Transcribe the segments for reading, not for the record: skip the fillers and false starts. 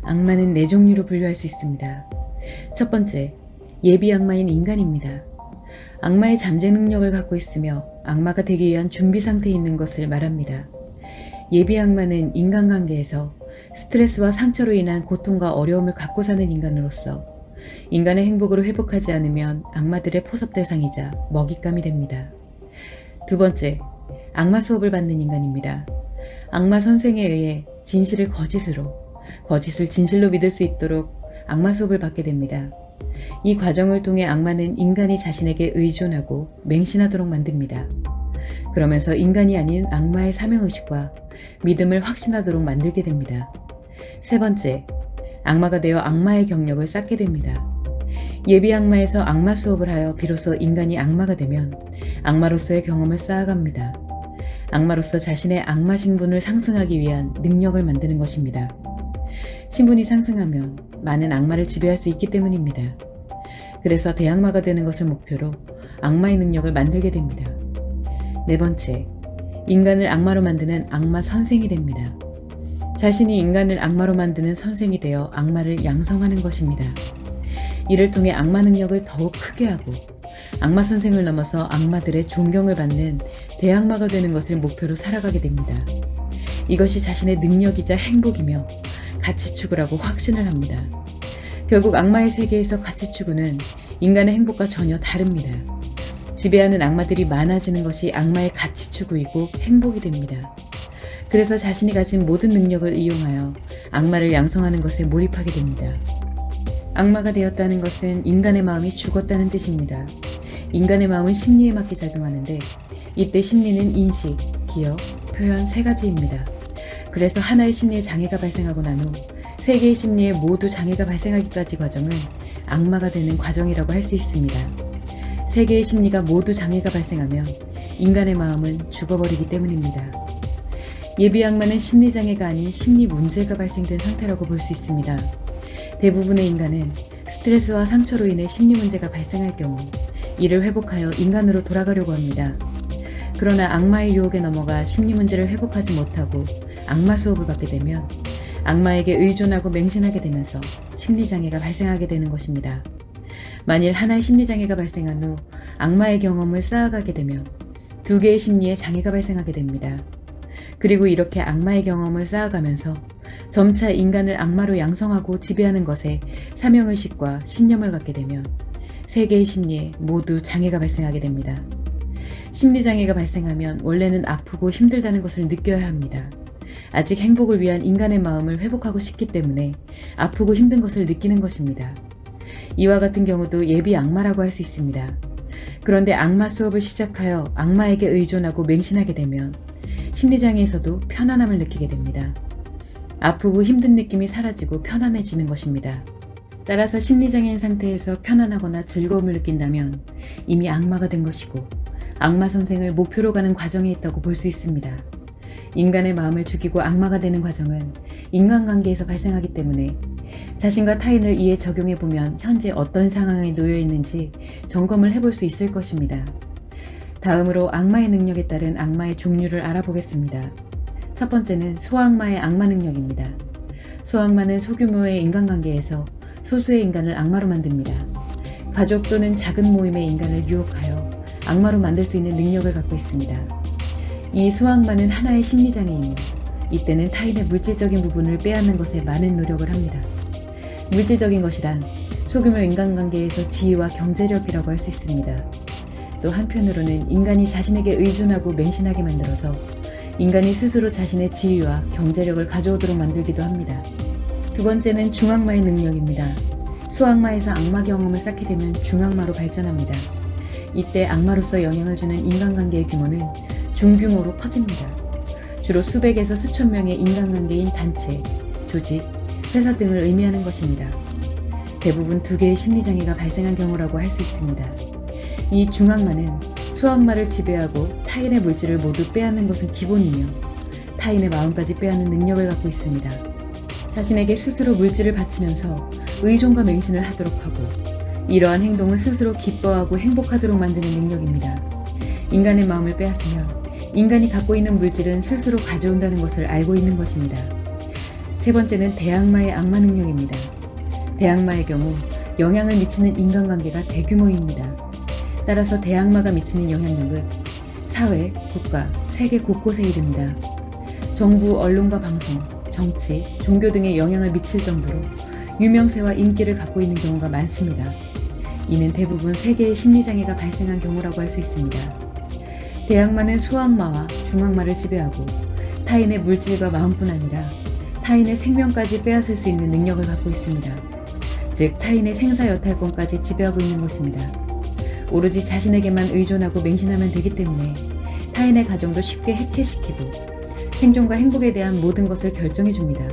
악마는 네 종류로 분류할 수 있습니다. 첫 번째, 예비 악마인 인간입니다. 악마의 잠재 능력을 갖고 있으며 악마가 되기 위한 준비 상태에 있는 것을 말합니다. 예비 악마는 인간관계에서 스트레스와 상처로 인한 고통과 어려움을 갖고 사는 인간으로서 인간의 행복으로 회복하지 않으면 악마들의 포섭 대상이자 먹잇감이 됩니다. 두 번째, 악마 수업을 받는 인간입니다. 악마 선생에 의해 진실을 거짓으로, 거짓을 진실로 믿을 수 있도록 악마 수업을 받게 됩니다. 이 과정을 통해 악마는 인간이 자신에게 의존하고 맹신하도록 만듭니다. 그러면서 인간이 아닌 악마의 사명의식과 믿음을 확신하도록 만들게 됩니다. 세 번째, 악마가 되어 악마의 경력을 쌓게 됩니다. 예비 악마에서 악마 수업을 하여 비로소 인간이 악마가 되면 악마로서의 경험을 쌓아갑니다. 악마로서 자신의 악마 신분을 상승하기 위한 능력을 만드는 것입니다. 신분이 상승하면 많은 악마를 지배할 수 있기 때문입니다. 그래서 대악마가 되는 것을 목표로 악마의 능력을 만들게 됩니다. 네 번째, 인간을 악마로 만드는 악마 선생이 됩니다. 자신이 인간을 악마로 만드는 선생이 되어 악마를 양성하는 것입니다. 이를 통해 악마 능력을 더욱 크게 하고 악마 선생을 넘어서 악마들의 존경을 받는 대악마가 되는 것을 목표로 살아가게 됩니다. 이것이 자신의 능력이자 행복이며 가치 추구라고 확신을 합니다. 결국 악마의 세계에서 가치 추구는 인간의 행복과 전혀 다릅니다. 지배하는 악마들이 많아지는 것이 악마의 가치 추구이고 행복이 됩니다. 그래서 자신이 가진 모든 능력을 이용하여 악마를 양성하는 것에 몰입하게 됩니다. 악마가 되었다는 것은 인간의 마음이 죽었다는 뜻입니다. 인간의 마음은 심리에 맞게 작용하는데 이때 심리는 인식, 기억, 표현 세 가지입니다. 그래서 하나의 심리에 장애가 발생하고 난 후 세 개의 심리에 모두 장애가 발생하기까지 과정은 악마가 되는 과정이라고 할 수 있습니다. 세 개의 심리가 모두 장애가 발생하면 인간의 마음은 죽어버리기 때문입니다. 예비 악마는 심리장애가 아닌 심리 문제가 발생된 상태라고 볼 수 있습니다. 대부분의 인간은 스트레스와 상처로 인해 심리 문제가 발생할 경우 이를 회복하여 인간으로 돌아가려고 합니다. 그러나 악마의 유혹에 넘어가 심리 문제를 회복하지 못하고 악마 수업을 받게 되면 악마에게 의존하고 맹신하게 되면서 심리장애가 발생하게 되는 것입니다. 만일 하나의 심리장애가 발생한 후 악마의 경험을 쌓아가게 되면 두 개의 심리에 장애가 발생하게 됩니다. 그리고 이렇게 악마의 경험을 쌓아가면서 점차 인간을 악마로 양성하고 지배하는 것에 사명의식과 신념을 갖게 되면 세 개의 심리에 모두 장애가 발생하게 됩니다. 심리장애가 발생하면 원래는 아프고 힘들다는 것을 느껴야 합니다. 아직 행복을 위한 인간의 마음을 회복하고 싶기 때문에 아프고 힘든 것을 느끼는 것입니다. 이와 같은 경우도 예비 악마라고 할 수 있습니다. 그런데 악마 수업을 시작하여 악마에게 의존하고 맹신하게 되면 심리장애에서도 편안함을 느끼게 됩니다. 아프고 힘든 느낌이 사라지고 편안해지는 것입니다. 따라서 심리장애인 상태에서 편안하거나 즐거움을 느낀다면 이미 악마가 된 것이고 악마 선생을 목표로 가는 과정에 있다고 볼 수 있습니다. 인간의 마음을 죽이고 악마가 되는 과정은 인간관계에서 발생하기 때문에 자신과 타인을 이에 적용해보면 현재 어떤 상황에 놓여 있는지 점검을 해볼 수 있을 것입니다. 다음으로 악마의 능력에 따른 악마의 종류를 알아보겠습니다. 첫 번째는 소악마의 악마 능력입니다. 소악마는 소규모의 인간관계에서 소수의 인간을 악마로 만듭니다. 가족 또는 작은 모임의 인간을 유혹하여 악마로 만들 수 있는 능력을 갖고 있습니다. 이 소악마는 하나의 심리장애이며 이때는 타인의 물질적인 부분을 빼앗는 것에 많은 노력을 합니다. 물질적인 것이란 소규모 인간관계에서 지위와 경제력이라고 할 수 있습니다. 또 한편으로는 인간이 자신에게 의존하고 맹신하게 만들어서 인간이 스스로 자신의 지위와 경제력을 가져오도록 만들기도 합니다. 두 번째는 중악마의 능력입니다. 소악마에서 악마 경험을 쌓게 되면 중악마로 발전합니다. 이때 악마로서 영향을 주는 인간관계의 규모는 중규모로 커집니다. 주로 수백에서 수천 명의 인간관계인 단체, 조직, 회사 등을 의미하는 것입니다. 대부분 두 개의 심리장애가 발생한 경우라고 할 수 있습니다. 이 중악마는 소악마를 지배하고 타인의 물질을 모두 빼앗는 것은 기본이며 타인의 마음까지 빼앗는 능력을 갖고 있습니다. 자신에게 스스로 물질을 바치면서 의존과 맹신을 하도록 하고 이러한 행동은 스스로 기뻐하고 행복하도록 만드는 능력입니다. 인간의 마음을 빼앗으면 인간이 갖고 있는 물질은 스스로 가져온다는 것을 알고 있는 것입니다. 세 번째는 대악마의 악마 능력입니다. 대악마의 경우 영향을 미치는 인간관계가 대규모입니다. 따라서 대악마가 미치는 영향력은 사회, 국가, 세계 곳곳에 이릅니다. 정부, 언론과 방송, 정치, 종교 등에 영향을 미칠 정도로 유명세와 인기를 갖고 있는 경우가 많습니다. 이는 대부분 세계의 심리장애가 발생한 경우라고 할 수 있습니다. 대악마는 소악마와 중악마를 지배하고 타인의 물질과 마음뿐 아니라 타인의 생명까지 빼앗을 수 있는 능력을 갖고 있습니다. 즉 타인의 생사여탈권까지 지배하고 있는 것입니다. 오로지 자신에게만 의존하고 맹신하면 되기 때문에 타인의 가정도 쉽게 해체시키고 생존과 행복에 대한 모든 것을 결정해줍니다.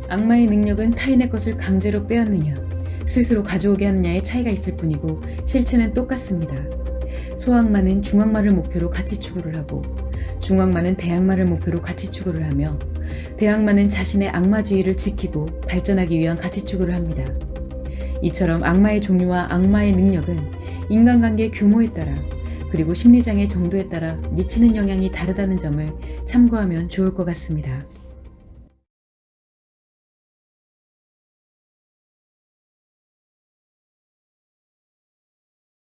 악마의 능력은 타인의 것을 강제로 빼앗느냐, 스스로 가져오게 하느냐의 차이가 있을 뿐이고 실체는 똑같습니다. 소악마는 중악마를 목표로 가치 추구를 하고 중악마는 대악마를 목표로 가치 추구를 하며 대악마는 자신의 악마주의를 지키고 발전하기 위한 가치 추구를 합니다. 이처럼 악마의 종류와 악마의 능력은 인간관계 규모에 따라 그리고 심리장애 정도에 따라 미치는 영향이 다르다는 점을 참고하면 좋을 것 같습니다.